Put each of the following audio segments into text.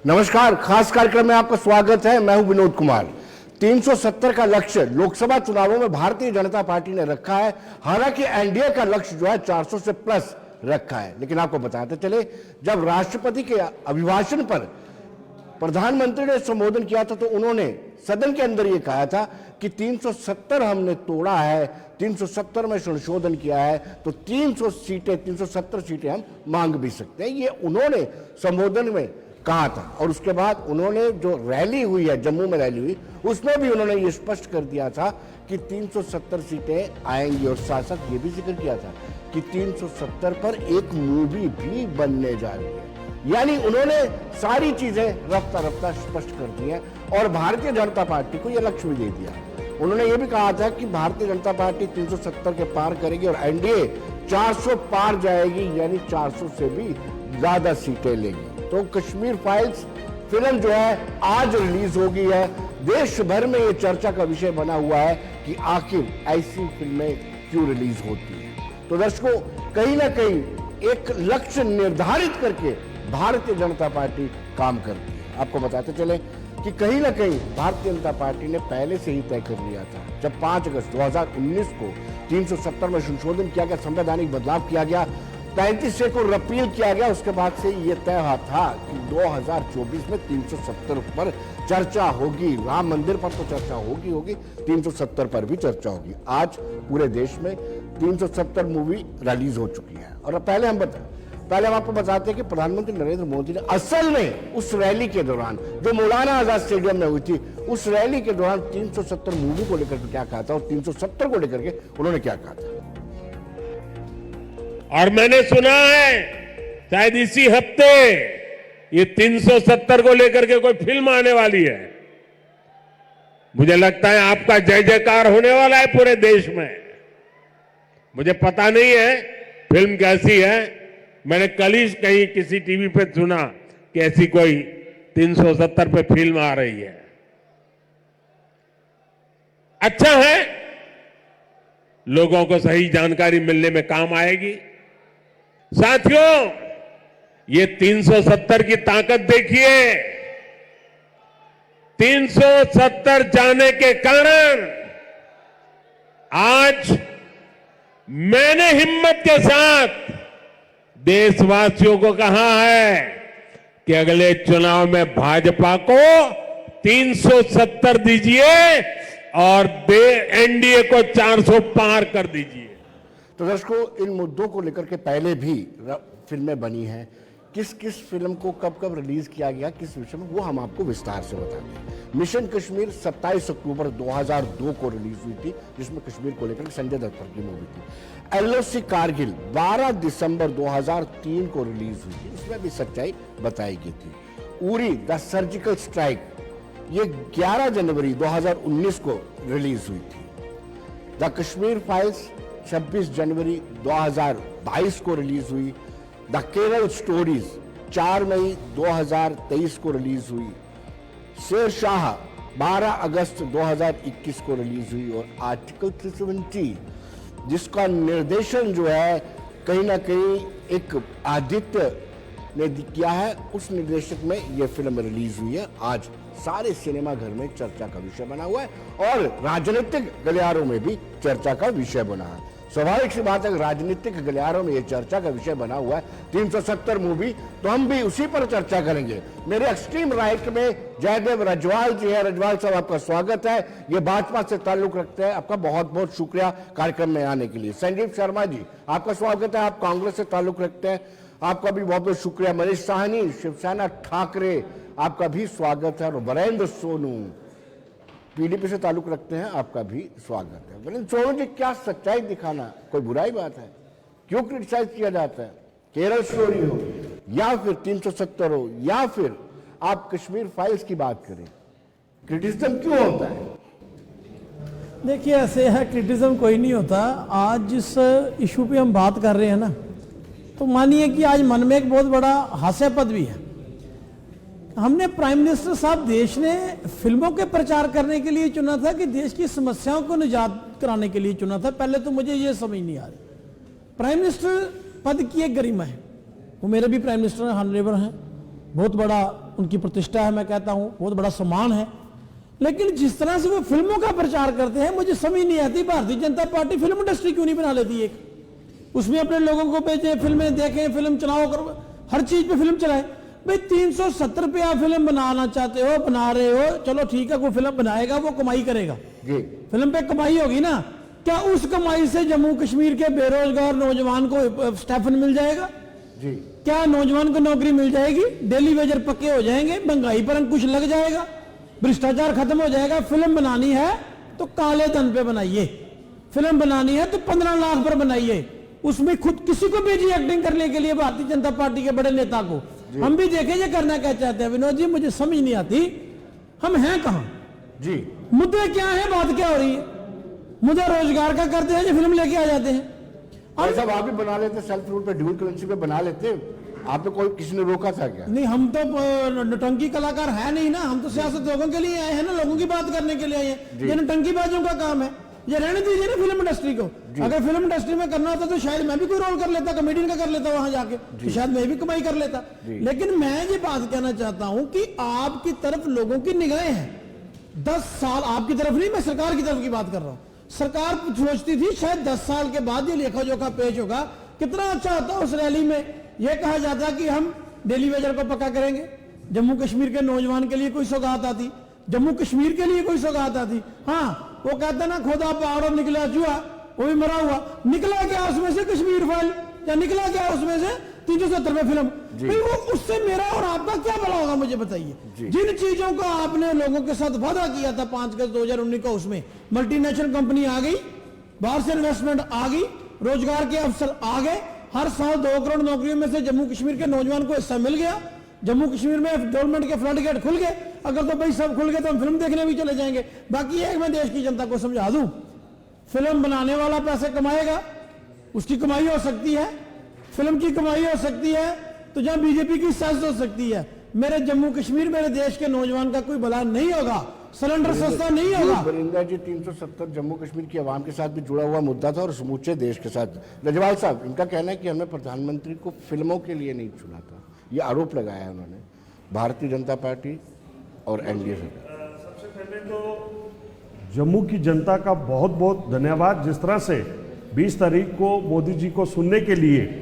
नमस्कार, खास कार्यक्रम में आपका स्वागत है। मैं हूं विनोद कुमार। 370 का लक्ष्य लोकसभा चुनावों में भारतीय जनता पार्टी ने रखा है। हालांकि एनडीए का लक्ष्य जो है 400 से प्लस रखा है। लेकिन आपको बताते चले, जब राष्ट्रपति के अभिभाषण पर प्रधानमंत्री ने संबोधन किया था तो उन्होंने सदन के अंदर ये कहा था कि 370 हमने तोड़ा है, 370 में संशोधन किया है, तो 370 सीटें हम मांग भी सकते हैं। ये उन्होंने संबोधन में कहा था। और उसके बाद उन्होंने जो रैली हुई है, जम्मू में रैली हुई, उसमें भी उन्होंने ये स्पष्ट कर दिया था कि 370 सीटें आएंगी। और साथ साथ ये भी जिक्र किया था कि 370 पर एक मूवी भी बनने जा रही है। यानी उन्होंने सारी चीजें रफ्ता रफ्ता स्पष्ट कर दी हैं और भारतीय जनता पार्टी को यह लक्ष्य भी दे दिया। उन्होंने ये भी कहा था कि भारतीय जनता पार्टी 370 के पार करेगी और एनडीए 400 पार जाएगी, यानी 400 से भी ज्यादा सीटें लेगी। तो कश्मीर फाइल्स फिल्म जो है आज रिलीज होगी है। देश भर में ये चर्चा का विषय बना हुआ है कि आखिर ऐसी फिल्में क्यों रिलीज होती है। तो दर्शकों, कहीं ना कहीं एक लक्ष्य निर्धारित करके भारतीय जनता पार्टी काम करती है। आपको बताते चले कि कहीं ना कहीं भारतीय जनता पार्टी ने पहले से ही तय कर लिया था। जब 5 अगस्त 2019 को 370 में संशोधन किया गया, संवैधानिक बदलाव किया गया, 35 को रिपील किया गया, उसके बाद से ये तय था कि 2024 में 370 पर चर्चा होगी। राम मंदिर पर तो चर्चा होगी, 370 पर भी चर्चा होगी। आज पूरे देश में 370 मूवी रिलीज हो चुकी है। और पहले हम आपको बताते हैं कि प्रधानमंत्री नरेंद्र मोदी ने असल में उस रैली के दौरान जो मौलाना आजाद स्टेडियम में हुई थी, उस रैली के दौरान 370 मूवी को लेकर क्या कहा था और 370 को लेकर के उन्होंने क्या कहा था। और मैंने सुना है शायद इसी हफ्ते ये 370 को लेकर के कोई फिल्म आने वाली है। मुझे लगता है आपका जय जयकार होने वाला है पूरे देश में। मुझे पता नहीं है फिल्म कैसी है। मैंने कल ही कहीं किसी टीवी पे सुना कि ऐसी कोई 370 पे फिल्म आ रही है। अच्छा है, लोगों को सही जानकारी मिलने में काम आएगी। साथियों, ये 370 की ताकत देखिए। 370 जाने के कारण आज मैंने हिम्मत के साथ देशवासियों को कहा है कि अगले चुनाव में भाजपा को 370 दीजिए और एनडीए को 400 पार कर दीजिए। तो दर्शकों, इन मुद्दों को लेकर के पहले भी फिल्में बनी हैं। किस किस फिल्म को कब कब रिलीज किया गया, किस विषय में, वो हम आपको विस्तार से बताते हैं। मिशन कश्मीर 27 अक्टूबर 2002 को रिलीज हुई थी, जिसमें कश्मीर को लेकर संजय दत्त की मूवी थी। एलओसी कारगिल 12 दिसंबर 2003 को रिलीज हुई थी, उसमें भी सच्चाई बताई गई थी। उरी द सर्जिकल स्ट्राइक ये 11 जनवरी 2019 को रिलीज हुई थी। द कश्मीर फाइल्स 26 जनवरी 2022 को रिलीज हुई। द केरल स्टोरीज 4 मई 2023 को रिलीज हुई। शेरशाह 12 अगस्त 2021 को रिलीज हुई। और आर्टिकल 370 जिसका निर्देशन जो है कहीं ना कहीं एक आदित्य ने किया है, उस निर्देशक में यह फिल्म रिलीज हुई है। आज सारे सिनेमा घर में चर्चा का विषय बना हुआ है और राजनीतिक गलियारों में भी चर्चा का विषय बना है। स्वाभाविक सी बात है, राजनीतिक गलियारों में यह चर्चा का विषय बना हुआ है 370 मूवी, तो हम भी उसी पर चर्चा करेंगे। मेरे एक्सट्रीम राइट में जयदेव रजवाल जी है। रजवाल साहब, आपका स्वागत है। ये भाजपा से ताल्लुक रखते हैं, आपका बहुत बहुत शुक्रिया कार्यक्रम में आने के लिए। संजीव शर्मा जी, आपका स्वागत है, आप कांग्रेस से ताल्लुक रखते हैं, आपका भी बहुत बहुत शुक्रिया। मनीष साहनी, शिवसेना ठाकरे, आपका भी स्वागत है। और वरेंद्र सोनू, पीडीपी से ताल्लुक रखते हैं, आपका भी स्वागत है। वरेंद्र सोनू जी, क्या सच्चाई दिखाना कोई बुराई बात है? क्यों क्रिटिसाइज किया जाता है? केरल स्टोरी हो या फिर 370 हो या फिर आप कश्मीर फाइल्स की बात करें, क्रिटिसिज्म क्यों होता है? देखिए, ऐसे है, क्रिटिसिज्म कोई नहीं होता। आज जिस इशू पे हम बात कर रहे हैं ना, तो मानिए कि आज मन में एक बहुत बड़ा हास्यास्पद भी है। हमने प्राइम मिनिस्टर साहब, देश ने फिल्मों के प्रचार करने के लिए चुना था कि देश की समस्याओं को निजात कराने के लिए चुना था? पहले तो मुझे ये समझ नहीं आ रही। प्राइम मिनिस्टर पद की एक गरिमा है, वो मेरे भी प्राइम मिनिस्टर हॉनरेबल हैं, बहुत बड़ा उनकी प्रतिष्ठा है, मैं कहता हूं बहुत बड़ा सम्मान है। लेकिन जिस तरह से वो फिल्मों का प्रचार करते हैं, मुझे समझ नहीं आती Bharatiya Janata party film industry क्यों नहीं बना लेती एक, उसमें अपने लोगों को भेजें, फिल्में देखें, फिल्म चलाओ, करो, हर चीज पे फिल्म चलाएं। भाई 370 रुपये आप फिल्म बनाना चाहते हो, बना रहे हो, चलो ठीक है, कोई फिल्म बनाएगा वो कमाई करेगा जी, फिल्म पे कमाई होगी ना, क्या उस कमाई से जम्मू कश्मीर के बेरोजगार नौजवान को स्टाइपेंड मिल जाएगा? जी, क्या नौजवान को नौकरी मिल जाएगी? डेली वेजर पक्के हो जाएंगे, महंगाई पर अंकुश लग जाएगा, भ्रष्टाचार खत्म हो जाएगा। फिल्म बनानी है तो काले धन पे बनाइए, फिल्म बनानी है तो 15 लाख पर बनाइए, उसमें खुद किसी को भेजिए एक्टिंग करने के लिए, भारतीय जनता पार्टी के बड़े नेता को। हम भी देखें ये करना क्या चाहते हैं। विनोद जी, मुझे समझ नहीं आती हम हैं कहां जी, मुद्दे क्या है, बात क्या हो रही है? मुद्दा रोजगार का करते हैं जो फिल्म लेके आ जाते हैं। भाई साहब आप भी बना लेते, सेल्फ रूट पे, ड्यूल करेंसी पे बना लेते, आप पे कोई किसी ने रोका था क्या? नहीं, हम तो नौटंकी कलाकार है नहीं ना, हम तो सियासत लोगों के लिए आए हैं ना, लोगों की बात करने के लिए आए हैं। ये नौटंकीबाजों का काम है, ये रहने दीजिए ना फिल्म इंडस्ट्री को। अगर फिल्म इंडस्ट्री में करना होता तो शायद मैं भी कोई रोल कर लेता, कॉमेडियन का कर लेता वहां जाके, तो शायद मैं भी कमाई कर लेता। लेकिन मैं ये बात कहना चाहता हूं कि आपकी तरफ लोगों की निगाहें हैं। 10 साल आपकी तरफ नहीं, मैं सरकार की तरफ की बात कर रहा हूं। सरकार सोचती थी शायद 10 साल के बाद ये लेखा जोखा पेश होगा, कितना अच्छा होता। उस रैली में यह कहा जाता कि हम डेली वेजर को पक्का करेंगे, जम्मू कश्मीर के नौजवान के लिए कोई सौगात आती, जम्मू कश्मीर के लिए कोई सौगात आती। हाँ, वो कहता ना खोदा पहाड़ निकला चूहा, वो भी मरा हुआ, निकला क्या उसमें से कश्मीर फाइल, या निकला क्या उसमें से 370 में फिल्म। भाई वो उससे मेरा और आपका क्या भला होगा, मुझे बताइए। जिन चीजों का आपने लोगों के साथ वादा किया था 5 अगस्त 2019 को, उसमें मल्टीनेशनल कंपनी आ गई, बाहर से इन्वेस्टमेंट आ गई, रोजगार के अवसर आ गए, हर साल 2 करोड़ नौकरियों में से जम्मू कश्मीर के नौजवान को हिस्सा मिल गया, जम्मू कश्मीर में गवर्नमेंट के फ्लड गेट खुल गए। अगर तो भाई सब खुल गए तो हम फिल्म देखने भी चले जाएंगे। बाकी एक मैं देश की जनता को समझा दूं, फिल्म बनाने वाला पैसे कमाएगा, उसकी कमाई हो सकती है, फिल्म की कमाई हो सकती है, तो जहां बीजेपी की साजिश हो सकती है। मेरे जम्मू कश्मीर, मेरे देश के नौजवान का कोई भला नहीं होगा, सिलेंडर सस्ता नहीं होगा। वरिंदा जी, 370 जम्मू कश्मीर की आवाम के साथ भी जुड़ा हुआ मुद्दा था और समूचे देश के साथ। लजवाल साहब, इनका कहना है कि हमने प्रधानमंत्री को फिल्मों के लिए नहीं चुना था, ये आरोप लगाया है उन्होंने, भारतीय जनता पार्टी और एनडीए सरकार। सबसे पहले तो जम्मू की जनता का बहुत बहुत धन्यवाद, जिस तरह से 20 तारीख को मोदी जी को सुनने के लिए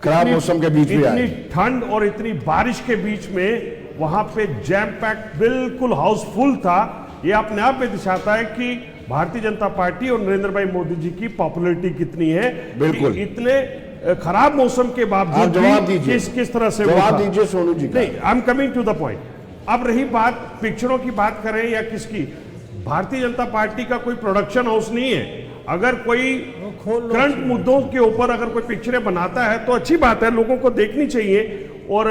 खराब मौसम के बीच भी आए, इतनी ठंड और इतनी बारिश के बीच में वहां पे जैम पैक्ड बिल्कुल हाउसफुल था। ये अपने आप में दिखाता है कि भारतीय जनता पार्टी और नरेंद्र भाई मोदी जी की पॉपुलैरिटी कितनी है। बिल्कुल। इतने खराब मौसम के बावजूद जवाब दीजिए, किस तरह से जवाब दीजिए सोनू जी का। नहीं, I am coming to the point. अब रही बात पिक्चरों की बात करें या किसकी, भारतीय जनता पार्टी का कोई प्रोडक्शन हाउस नहीं है। अगर कोई करंट मुद्दों के ऊपर अगर कोई पिक्चरें बनाता है तो अच्छी बात है, लोगों को देखनी चाहिए। और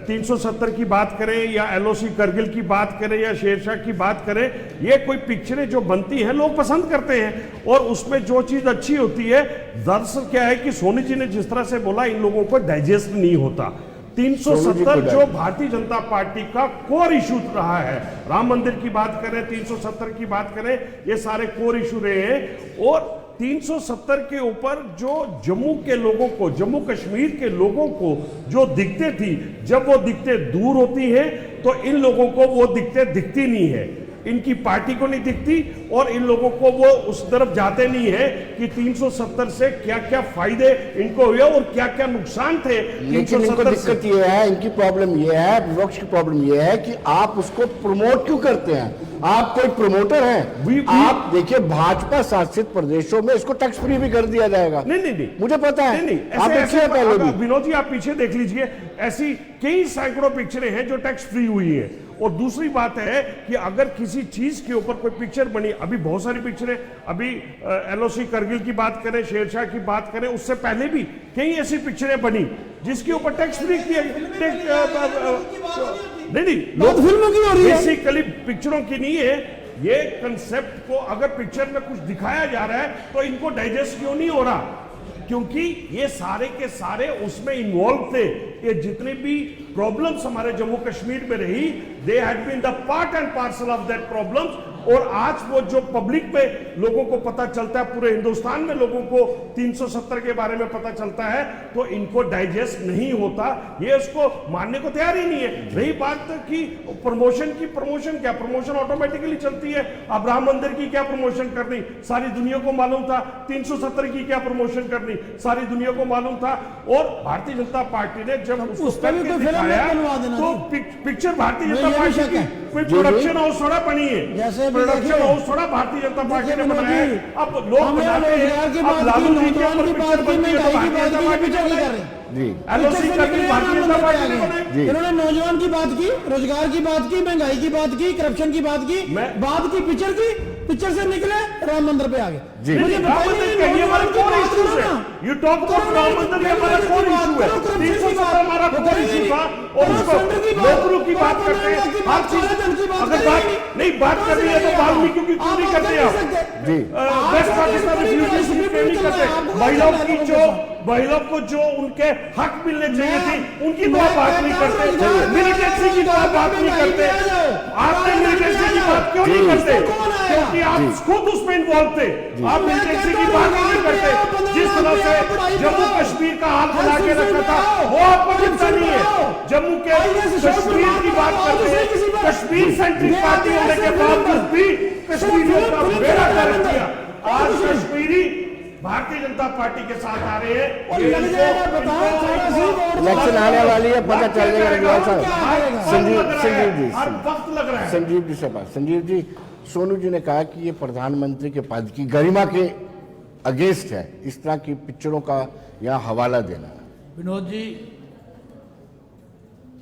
370 की बात करें या एलओसी करगिल की बात करें या शेरशाह की बात करें, ये कोई पिक्चरें जो बनती हैं लोग पसंद करते हैं और उसमें जो चीज अच्छी होती है, दरअसल क्या है कि सोनी जी ने जिस तरह से बोला, इन लोगों को डाइजेस्ट नहीं होता। 370 जो भारतीय जनता पार्टी का कोर इशू रहा है, राम मंदिर की बात करें, 370 की बात करें, ये सारे कोर इशू रहे हैं। और 370 के ऊपर जो जम्मू के लोगों को, जम्मू कश्मीर के लोगों को जो दिक्कतें थी, जब वो दिक्कतें दूर होती हैं तो इन लोगों को वो दिक्कतें दिखती नहीं है, इनकी पार्टी को नहीं दिखती और इन लोगों को वो उस तरफ जाते नहीं है कि 370 से क्या क्या फायदे इनको हुए और क्या क्या नुकसान थे। लेकिन इनको दिक्कत ये है, इनकी प्रॉब्लम ये है, विपक्ष की प्रॉब्लम ये है कि आप उसको प्रमोट क्यों करते हैं? आप कोई प्रमोटर हैं? आप देखिए, भाजपा शासित प्रदेशों में इसको टैक्स फ्री भी कर दिया जाएगा। नहीं, मुझे पता है। नहीं, आप देखिए पहले भी। विनोद जी, आप पीछे देख लीजिए, ऐसी कई सैकड़ों पिक्चरें हैं जो टैक्स फ्री हुई है। और दूसरी बात है कि अगर किसी चीज के ऊपर कोई पिक्चर बनी, अभी बहुत सारी पिक्चरें, अभी एलओसी करगिल की बात करें, शेरशाह की बात करें, उससे पहले भी कई ऐसी पिक्चरें बनी जिसके ऊपर टैक्स फ्री किया। नहीं, लोग फिल्मों की हो रही है, बेसिकली पिक्चरों की नहीं है। ये कंसेप्ट को अगर पिक्चर में कुछ दिखाया जा रहा है तो इनको डाइजेस्ट क्यों नहीं हो रहा? क्योंकि ये सारे के सारे उसमें इन्वॉल्व थे। ये जितने भी प्रॉब्लम्स हमारे जम्मू कश्मीर में रही, they had been the part and parcel of that problems. और आज वो जो पब्लिक में लोगों को पता चलता है, पूरे हिंदुस्तान में लोगों को 370 के बारे में पता चलता है, तो इनको डाइजेस्ट नहीं होता, ये उसको मानने को तैयार ही नहीं है। रही बात की प्रमोशन की, प्रमोशन क्या, प्रमोशन ऑटोमेटिकली चलती है। अब्राहम मंदिर की क्या प्रमोशन करनी, सारी दुनिया को मालूम था। 370 की क्या प्रमोशन करनी, सारी दुनिया को मालूम था। और भारतीय जनता पार्टी ने जब उसको उस पर भी करके कोई फिल्म दिखाया, नहीं बनवा देना तो नहीं। पिक्चर भारतीय ये जनता भी पार्टी शक की है। कोई प्रोडक्शन हाउस थोड़ा बनी है, जैसे भी प्रोडक्शन देखिए, हाउस थोड़ा भारतीय जनता पार्टी ने देखिए बनाया है। विनोद जी, अब लोग हमने बनाते हैं, रोजगार की अब बात की, लालू जी के नौजवान ऊपर की पिक्चर बात की, बनती है तो महंगाई की भारतीय बात जनता की, पार्टी पिक्चर ने की कर बनाई। रहे हैं। जी एलओसी का भी भारतीय जनता पार्टी ने बनाई। जी। इन्होंने नौजवान की बात की, रोजगार की बात की, महंगाई की बात की, करप्शन की बात की, बात की पिक्चर की, पिक्चर से निकले राम मंदिर पे आ गए। जी। मुझे राम बताइए, मंदिर का ये हमारा नौजवान की कौन बात इश्यूज करो है? ना। यू टॉक अबाउट राम मंदिर का हमारा कौन इशू है? 370 हमारा कौन इशू था? और उसको नौकरों की बात करते हैं, हर चीज अगर बात नहीं बात करनी है तो वाल्मीकि की क्यों नहीं करते आप? जी वेस्ट पाकिस्तान रिफ्यूजीज की क्यों नहीं करते? महिलाओं को जो उनके हक मिलने चाहिए थी, उनकी तो आप बात नहीं करते। मिलिटेंसी की तो आप बात नहीं करते। आपने मिलिटेंसी की बात क्यों नहीं करते? क्योंकि आप खुद उसमें इन्वॉल्व थे। आप मिलिटेंसी की बात नहीं करते। जिस तरह से जम्मू कश्मीर का हाल बना के रखा था, वो आपको चिंता नहीं है। जम्मू के कश्मीर की बात करते हैं, कश्मीर सेंट्रिक पार्टी होने के बावजूद भी कश्मीरियों का बेड़ा गर्क किया। आज कश्मीरी भारतीय जनता पार्टी के साथ आ रहे हैं। इलेक्शन आने वाली है, पता चल जाएगा रंगलाल साहब। संजीव जी, हर वक्त लग रहा है। संजीव जी से बात। संजीव जी, सोनू जी ने कहा कि ये प्रधानमंत्री के पद की गरिमा के अगेंस्ट है, इस तरह की पिक्चरों का यहाँ हवाला देना। विनोद जी,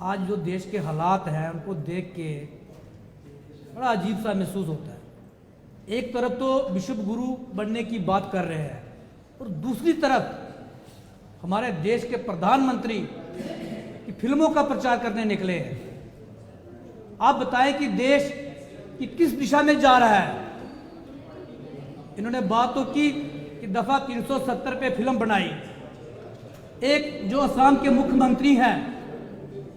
आज जो देश के हालात हैं उनको देख के बड़ा अजीब सा महसूस होता है। एक तरफ तो विश्व गुरु बनने की बात कर रहे हैं और दूसरी तरफ हमारे देश के प्रधानमंत्री की फिल्मों का प्रचार करने निकले हैं। आप बताएं कि देश की किस दिशा में जा रहा है। इन्होंने बात तो की कि दफा 370 पे फिल्म बनाई। एक जो असम के मुख्यमंत्री हैं,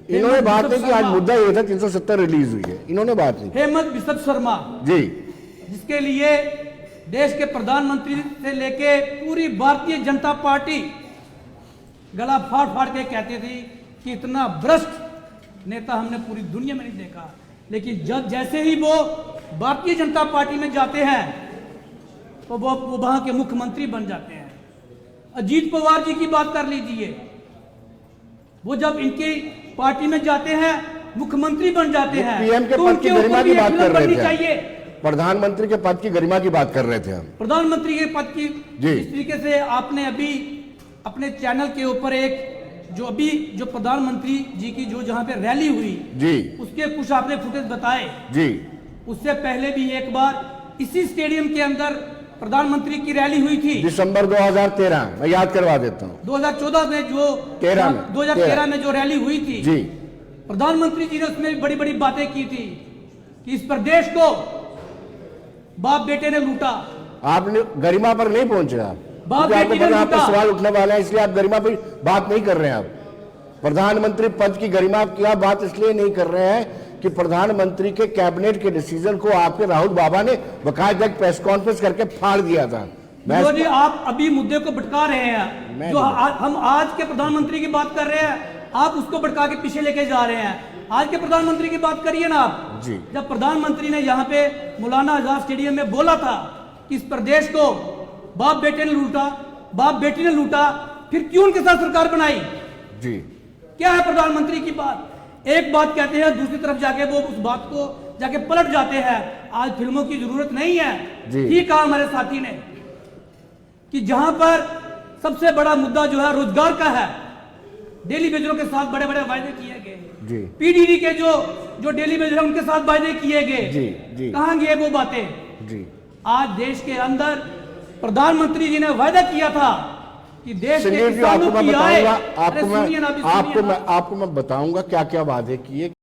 इन्होंने बात नहीं की, आज मुद्दा ये था 370 रिलीज हुई है, इन्होंने बात नहीं की। हेमंत बिस्व शर्मा जी, जिसके लिए देश के प्रधानमंत्री से लेके पूरी भारतीय जनता पार्टी गला फाड़ फाड़ के कहती थी कि इतना भ्रष्ट नेता हमने पूरी दुनिया में नहीं देखा। लेकिन जब जैसे ही वो भारतीय जनता पार्टी में जाते हैं तो वो वहां के मुख्यमंत्री बन जाते हैं। अजीत पवार जी की बात कर लीजिए, वो जब इनकी पार्टी में जाते हैं मुख्यमंत्री बन जाते हैं। पीएम के तो पद की उनके गरिमा ऊपर की भी बात फिल्म कर रहे बननी थे। चाहिए। प्रधानमंत्री के पद की गरिमा की बात कर रहे थे हम। प्रधानमंत्री के पद की जी। इस तरीके से आपने अभी अपने चैनल के ऊपर एक जो प्रधानमंत्री जी की जो जहां पे रैली हुई जी, उसके कुछ आपने फुटेज बताए। जी, उससे पहले भी एक बार इसी स्टेडियम के अंदर प्रधानमंत्री की रैली हुई थी दिसंबर 2013, मैं याद करवा देता हूँ। 2014 में जो 2013 में जो रैली हुई थी जी, प्रधानमंत्री जी ने उसमें बड़ी बड़ी बातें की थी कि इस प्रदेश को बाप बेटे ने लूटा। आपने गरिमा पर नहीं पहुंचे आप, बाप क्योंकि आपको बेटी ने पता आपका लूटा। सवाल उठने वाला है, इसलिए आप गरिमा पर बात नहीं कर रहे हैं। आप प्रधानमंत्री पद की गरिमा की आप बात इसलिए नहीं कर रहे हैं कि प्रधानमंत्री के कैबिनेट के डिसीजन को आपके राहुल बाबा ने बकायदा एक प्रेस कॉन्फ्रेंस करके फाड़ दिया था। विनोद जी, आप अभी मुद्दे को भटका रहे हैं। जो हम आज के प्रधानमंत्री की बात कर रहे हैं, आप उसको भटका के पीछे लेके जा रहे हैं। आज के प्रधानमंत्री की बात करिए ना आप जी। जब प्रधानमंत्री ने यहाँ पे मौलाना आजाद स्टेडियम में बोला था कि इस प्रदेश को बाप बेटे ने लूटा, बाप बेटी ने लूटा, फिर क्यों उनके साथ सरकार बनाई? जी, क्या है प्रधानमंत्री की बात? एक बात कहते हैं, दूसरी तरफ जाके वो उस बात को जाके पलट जाते हैं। आज फिल्मों की जरूरत नहीं है। जी। ठीक कहा हमारे साथी ने कि जहां पर सबसे बड़ा मुद्दा जो है रोजगार का है, डेली वेजरों के साथ बड़े बड़े वायदे किए गए। जी, पीडीडी के जो डेली वेजर उनके साथ वायदे किए गए, जी, जी। कहां गए वो बातें? जी, आज देश के अंदर प्रधानमंत्री जी ने वायदा किया था कि देश के संजीव जी, किसानों आपको मैं की आय। बताऊंगा, अरे सुनिए ना, अभी सुनिए ना। आपको मैं बताऊंगा क्या क्या वादे किए।